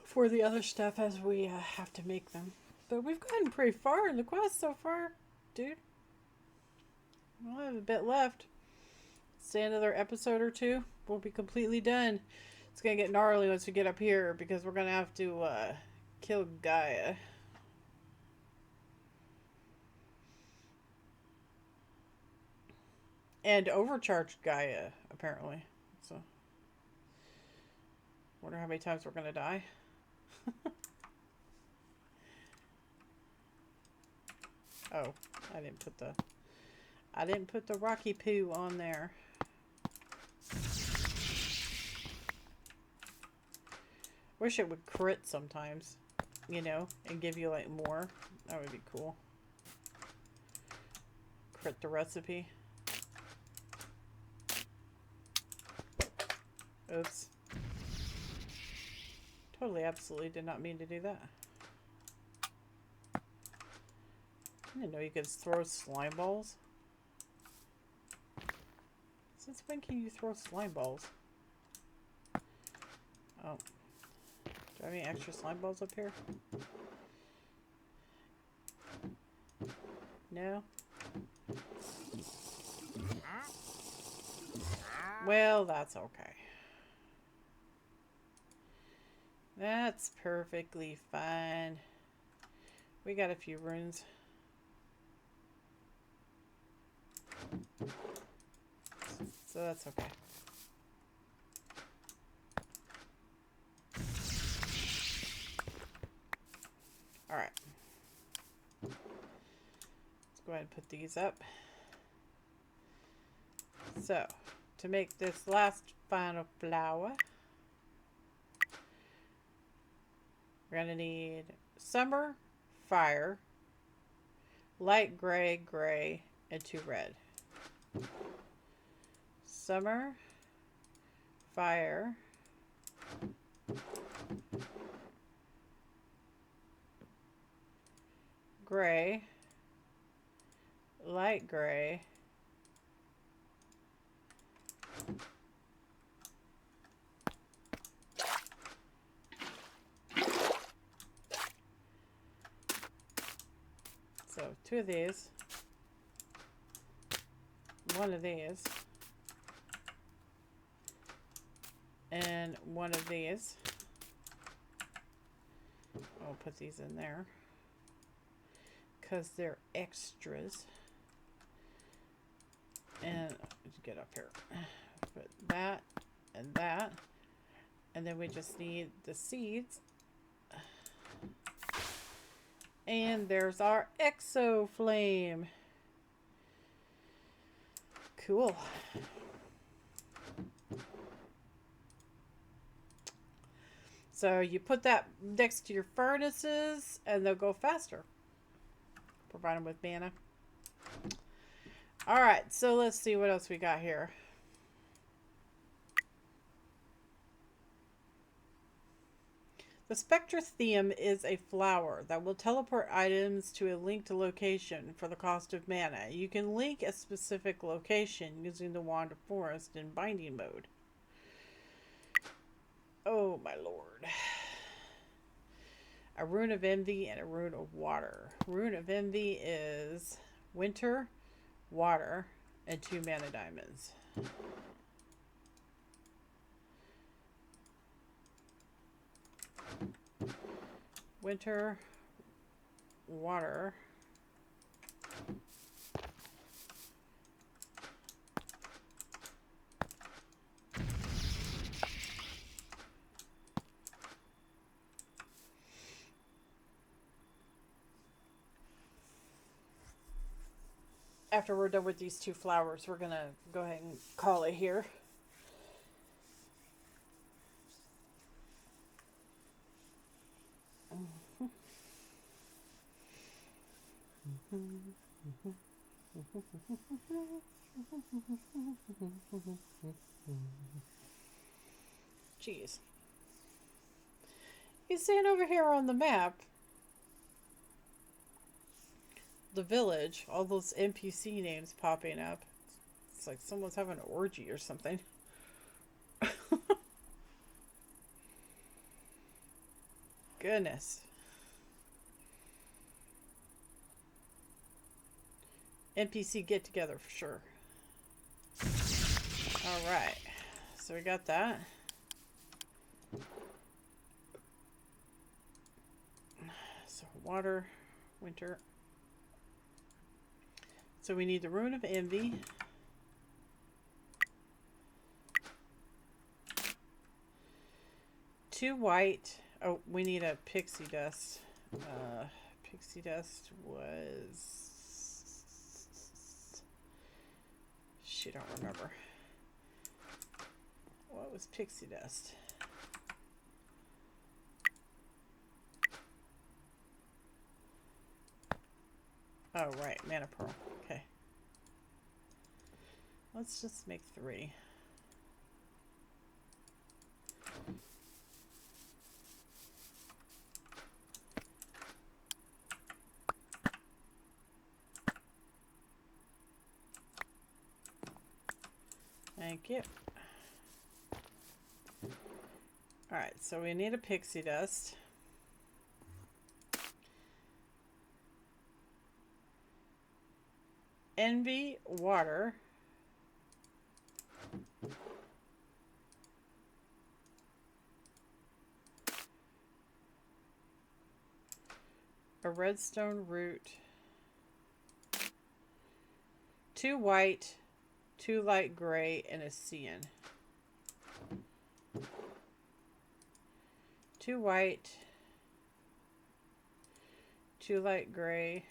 for the other stuff as we have to make them. But we've gotten pretty far in the quest so far, dude. I have a bit left. Stay another episode or two. We'll be completely done. It's gonna get gnarly once we get up here because we're gonna have to kill Gaia. And overcharged Gaia, apparently. So, wonder how many times we're gonna die. Oh, I didn't put the rocky poo on there. Wish it would crit sometimes, you know, and give you like more. That would be cool. Crit the recipe. Oops. Totally, absolutely did not mean to do that. I didn't know you could throw slime balls. Since when can you throw slime balls? Oh. Do I have any extra slime balls up here? No? Well, that's okay. That's perfectly fine. We got a few runes. So that's okay. Alright. Let's go ahead and put these up. So, to make this last final flower, we're going to need summer, fire, light gray, gray, and 2 red. Summer, fire, gray, light gray, so 2 of these, 1 of these, and 1 of these. I'll put these in there because they're extras. And let's get up here. Put that and that. And then we just need the seeds. And there's our exo flame. Cool. So you put that next to your furnaces and they'll go faster. Provide them with mana. Alright, so let's see what else we got here. The Spectratheum is a flower that will teleport items to a linked location for the cost of mana. You can link a specific location using the Wand of Forest in binding mode. Oh my lord. A Rune of Envy and a Rune of Water. Rune of Envy is winter, water, and 2 mana diamonds. Winter, water, after we're done with these 2 flowers, we're gonna go ahead and call it here. Jeez. You see it over here on the map. The village, all those NPC names popping up. It's like someone's having an orgy or something. Goodness. NPC get together for sure. Alright. So we got that. So water, winter. So we need the Rune of Envy. Two white. Oh, we need a pixie dust. Pixie dust was... Shoot, I don't remember. What was pixie dust? Oh, right. Mana pearl. Okay. Let's just make 3. Thank you. Alright, so we need a pixie dust. Envy, water. A redstone root. 2 white, 2 light gray, and a cyan. 2 white, 2 light gray,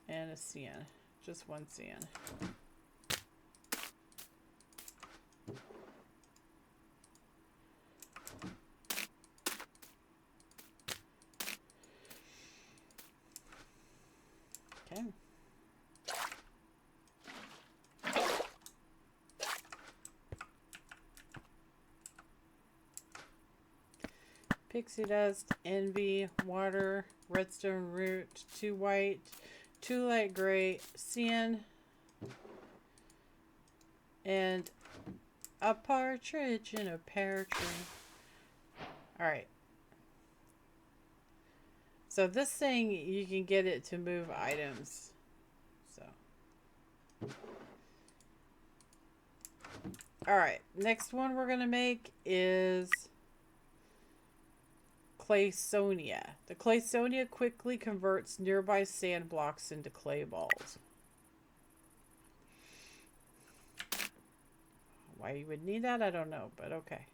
and a cyan. Just 1 cyan. Okay. Pixie dust, envy, water, redstone root, 2 white, 2 light gray, cyan, and a partridge in a pear tree. Alright. So this thing, you can get it to move items. So. Alright, next one we're going to make is Claysonia. The Claysonia quickly converts nearby sand blocks into clay balls. Why you would need that, I don't know, but okay.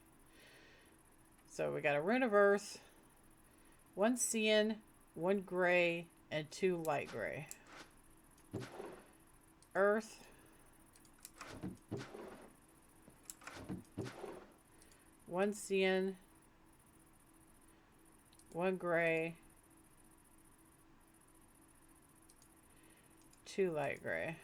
So we got a Rune of Earth, 1 cyan, 1 gray, and 2 light gray. Earth. One cyan, 1 gray, 2 light gray.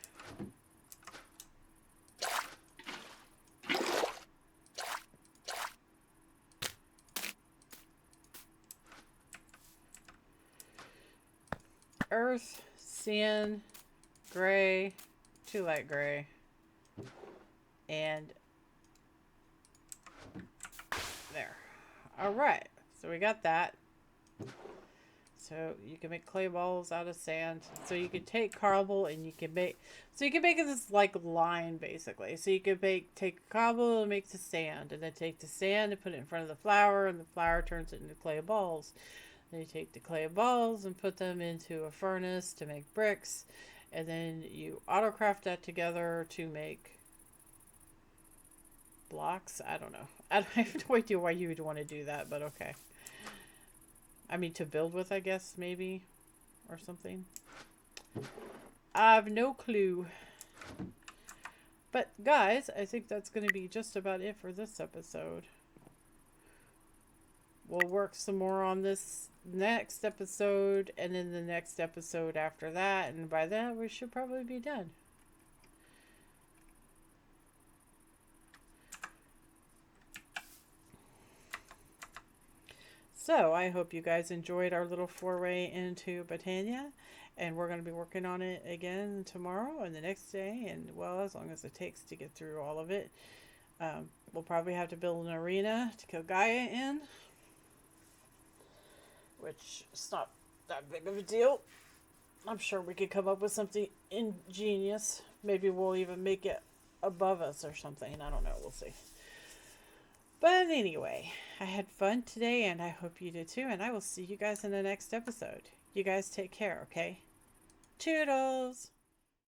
Earth, cyan, gray, 2 light gray, and there. Alright, so we got that. So you can make clay balls out of sand. So you can take cobble and you can make, so you can make this like line basically. So you can take cobble and make the sand, and then take the sand and put it in front of the flour, and the flour turns it into clay balls. Then you take the clay balls and put them into a furnace to make bricks, and then you autocraft that together to make blocks. I don't know. I have no idea why you would want to do that, but okay. I mean, to build with, I guess, maybe, or something. I have no clue. But guys, I think that's going to be just about it for this episode. We'll work some more on this next episode, and then the next episode after that, and by then we should probably be done. So I hope you guys enjoyed our little foray into Botania, and we're going to be working on it again tomorrow and the next day, and well, as long as it takes to get through all of it. We'll probably have to build an arena to kill Gaia in, which is not that big of a deal. I'm sure we could come up with something ingenious. Maybe we'll even make it above us or something. I don't know. We'll see. But anyway, I had fun today and I hope you did too. And I will see you guys in the next episode. You guys take care, okay? Toodles!